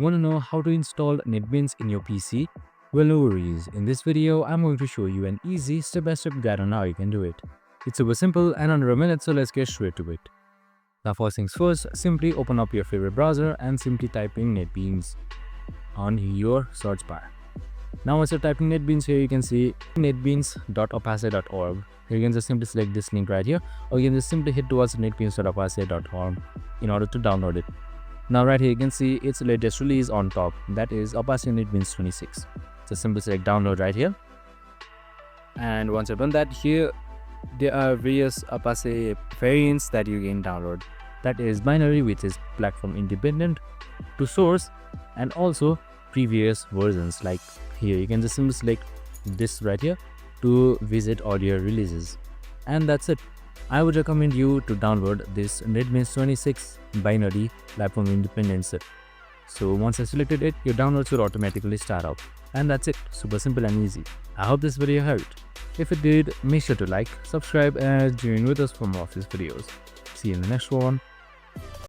Want to know how to install NetBeans in your PC? Well, no worries. In this video, I'm going to show you an easy step-by-step guide on how you can do it. It's super simple and under a minute, so let's get straight to it. Now, first things first, simply open up your favorite browser and simply type in NetBeans on your search bar. Now, once you're typing NetBeans here, you can see netbeans.opacity.org. Here you can just simply select this link right here, or you can just simply hit towards netbeans.opacity.org in order to download it. Now right here you can see its latest release on top, that is Opacity NetBeans 26. So simply select download right here, and once you've done that, here there are various Opacity variants that you can download. That is binary, which is platform independent, to source, and also previous versions. Like here you can just simply select this right here to visit audio releases, and that's it. I would recommend you to download this NetBeans 26 binary platform independent set. So once I selected it, your downloads will automatically start up, and that's it. Super simple and easy. I hope this video helped. If it did, make sure to like, subscribe, and join with us for more of these videos. See you in the next one.